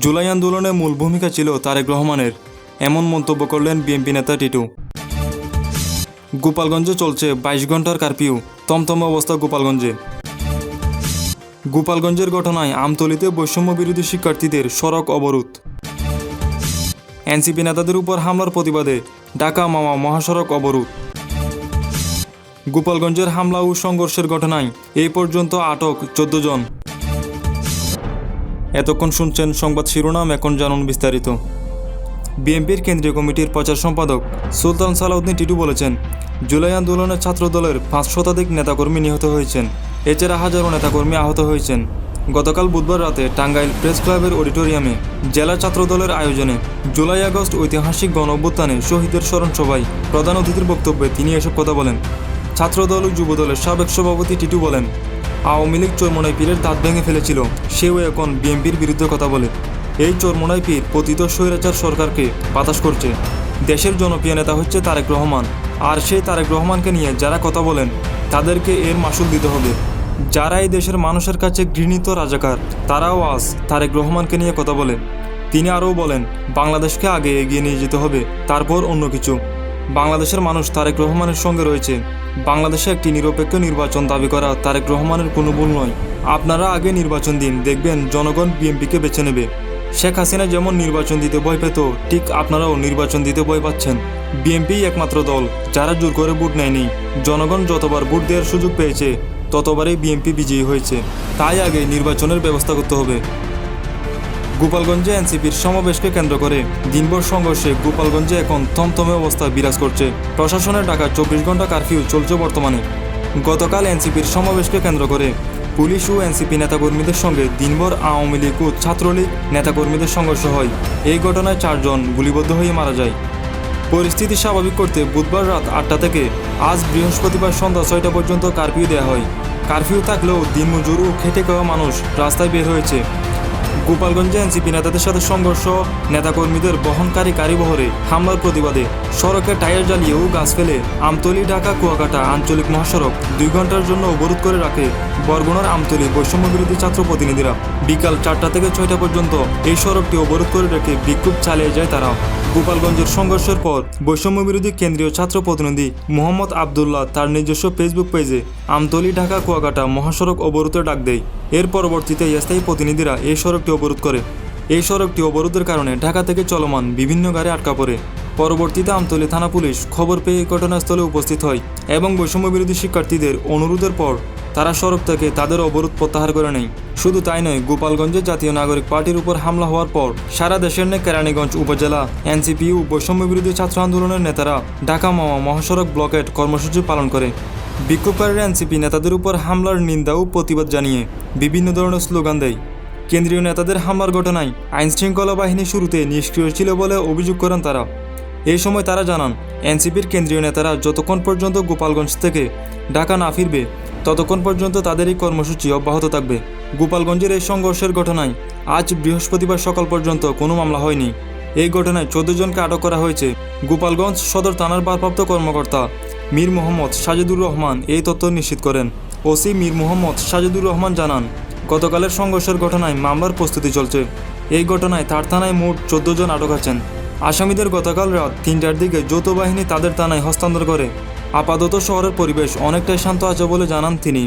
জুলাই আন্দোলনে মূল ভূমিকা ছিল তারেক রহমানের, এমন মন্তব্য করলেন বিএনপি নেতা টিটু। গোপালগঞ্জে চলছে 22 ঘন্টার কারফিউ, তমতম অবস্থা গোপালগঞ্জে। গোপালগঞ্জের ঘটনায় আমতলীতে বৈষম্য বিরোধী শিক্ষার্থীদের সড়ক অবরোধ। এনসিপি নেতাদের উপর হামলার প্রতিবাদে ঢাকা মাওয়া মহাসড়ক অবরোধ। গোপালগঞ্জের হামলা ও সংঘর্ষের ঘটনায় এই পর্যন্ত আটক 14 জন। এতক্ষণ শুনছেন সংবাদ শিরোনাম, এখন জানুন বিস্তারিত। বিএনপির কেন্দ্রীয় কমিটির প্রচার সম্পাদক সুলতান সালাউদ্দিন টিটু বলেছেন, জুলাই আন্দোলনে ছাত্রদলের 5 শতাধিক নেতাকর্মী নিহত হয়েছেন, এছাড়া হাজারো নেতাকর্মী আহত হয়েছেন। গতকাল বুধবার রাতে টাঙ্গাইল প্রেস ক্লাবের অডিটোরিয়ামে জেলা ছাত্রদলের আয়োজনে জুলাই আগস্ট ঐতিহাসিক গণ অভ্যুত্থানে শহীদের স্মরণ সভায় প্রধান অতিথির বক্তব্যে তিনি এসব কথা বলেন। ছাত্রদল ও যুবদলের সাবেক সভাপতি টিটু বলেন, আওয়ামী লীগ চরমোনাই পীরের দাঁত ভেঙে ফেলেছিল, সেও এখন বিএনপির বিরুদ্ধে কথা বলে। এই চরমোনাই পীর পতিত স্বৈরাচার সরকারকে বাতাস করছে। দেশের জনপ্রিয় নেতা হচ্ছে তারেক রহমান, আর সেই তারেক রহমানকে নিয়ে যারা কথা বলেন তাদেরকে এর মাসুল দিতে হবে। যারা এই দেশের মানুষের কাছে ঘৃণিত রাজাকার, তারাও আজ তারেক রহমানকে নিয়ে কথা বলে। তিনি আরও বলেন, বাংলাদেশকে আগে এগিয়ে নিয়ে যেতে হবে, তারপর অন্য কিছু। বাংলাদেশের মানুষ তারেক রহমানের সঙ্গে রয়েছে। বাংলাদেশে একটি নিরপেক্ষ নির্বাচন দাবি করা তারেক রহমানের কোনো ভুল নয়। আপনারা আগে নির্বাচন দিন, দেখবেন জনগণ বিএনপিকে বেছে নেবে। শেখ হাসিনা যেমন নির্বাচন দিতে ভয় পেত, ঠিক আপনারাও নির্বাচন দিতে ভয় পাচ্ছেন। বিএনপি একমাত্র দল যারা জোর করে ভোট নেয়নি। জনগণ যতবার ভোট দেওয়ার সুযোগ পেয়েছে ততবারই বিএনপি বিজয়ী হয়েছে। তাই আগে নির্বাচনের ব্যবস্থা করতে হবে। গোপালগঞ্জে এনসিপির সমাবেশকে কেন্দ্র করে দিনভর সংঘর্ষে গোপালগঞ্জে এখন থমথমে অবস্থা বিরাজ করছে। প্রশাসনের ডাকা 24 ঘন্টা কারফিউ চলছে বর্তমানে। গতকাল এনসিপির সমাবেশকে কেন্দ্র করে পুলিশ ও এনসিপি নেতাকর্মীদের সঙ্গে দিনভর আওয়ামী লীগ ও ছাত্রলীগ নেতাকর্মীদের সংঘর্ষ হয়। এই ঘটনায় 4 জন গুলিবদ্ধ হয়ে মারা যায়। পরিস্থিতি স্বাভাবিক করতে বুধবার রাত 8টা থেকে আজ বৃহস্পতিবার সন্ধ্যা 6টা পর্যন্ত কারফিউ দেওয়া হয়। কারফিউ থাকলেও দিনমজুর ও খেটে খাওয়া মানুষ রাস্তায় বের হয়েছে। গোপালগঞ্জে এনসিপি নেতাদের সাথে সংঘর্ষ, নেতাকর্মীদের বহনকারী গাড়িবহরে হামলার প্রতিবাদে সড়কে টায়ার জ্বালিয়ে ও গাছ ফেলে আমতলী ঢাকা কুয়াকাটা আঞ্চলিক মহাসড়ক 2 ঘন্টার জন্য অবরোধ করে রাখে বরগুনার আমতলী বৈষম্য বিরোধী ছাত্র প্রতিনিধিরা। বিকাল 4টা থেকে 6টা পর্যন্ত এই সড়কটি অবরোধ করে রেখে বিক্ষোভ চালিয়ে যায় তারা। গোপালগঞ্জের সংঘর্ষের পর বৈষম্য বিরোধী কেন্দ্রীয় ছাত্র প্রতিনিধি মোহাম্মদ আবদুল্লাহ তার নিজস্ব ফেসবুক পেজে আমতলী ঢাকা কুয়াকাটা মহাসড়ক অবরোধের ডাক দেয়। এর পরবর্তীতে স্থায়ী প্রতিনিধিরা এই সড়কটি অবরোধ করে। এই সড়কটি অবরোধের কারণে ঢাকা থেকে চলমান বিভিন্ন গাড়ি আটকা পড়ে। পরবর্তীতে আমতলী থানা পুলিশ খবর পেয়ে ঘটনাস্থলে উপস্থিত হয় এবং বৈষম্য বিরোধী শিক্ষার্থীদের অনুরোধের পর তারা সড়ক থেকে তাদের অবরোধ প্রত্যাহার করে নেয়। শুধু তাই নয়, গোপালগঞ্জে জাতীয় নাগরিক পার্টির উপর হামলা হওয়ার পর সারা দেশের ন্যায় কেরানীগঞ্জ উপজেলা এনসিপি ও বৈষম্য বিরোধী ছাত্র আন্দোলনের নেতারা ঢাকা মাওয়া মহাসড়ক ব্লকেট কর্মসূচি পালন করে। বিক্ষোভকারীরা এনসিপি নেতাদের উপর হামলার নিন্দা ও প্রতিবাদ জানিয়ে বিভিন্ন ধরনের স্লোগান দেয়। কেন্দ্রীয় নেতাদের হামলার ঘটনায় আইনশৃঙ্খলা বাহিনী শুরুতে নিষ্ক্রিয় ছিল বলে অভিযোগ করেন তারা। এই সময় তারা জানান, এনসিপির কেন্দ্রীয় নেতারা যতক্ষণ পর্যন্ত গোপালগঞ্জ থেকে ঢাকা না ফিরবে ততক্ষণ পর্যন্ত তাদের এই কর্মসূচি অব্যাহত থাকবে। গোপালগঞ্জের এই সংঘর্ষের ঘটনায় আজ বৃহস্পতিবার সকাল পর্যন্ত কোনো মামলা হয়নি। এই ঘটনায় 14 জনকে আটক করা হয়েছে। গোপালগঞ্জ সদর থানার ভারপ্রাপ্ত কর্মকর্তা মীর মোহাম্মদ সাজেদুর রহমান এই তথ্য নিশ্চিত করেন। ওসি মীর মোহাম্মদ সাজেদুর রহমান জানান, গতকালের সংঘর্ষের ঘটনায় মামলার প্রস্তুতি চলছে। এই ঘটনায় তার থানায় মোট 14 জন আটক আছেন। আসামিদের গতকাল রাত 3টার দিকে যৌথ বাহিনী তাদের থানায় হস্তান্তর করে। আপাতত শহরের পরিবেশ অনেকটাই শান্ত আছে বলে জানান তিনি।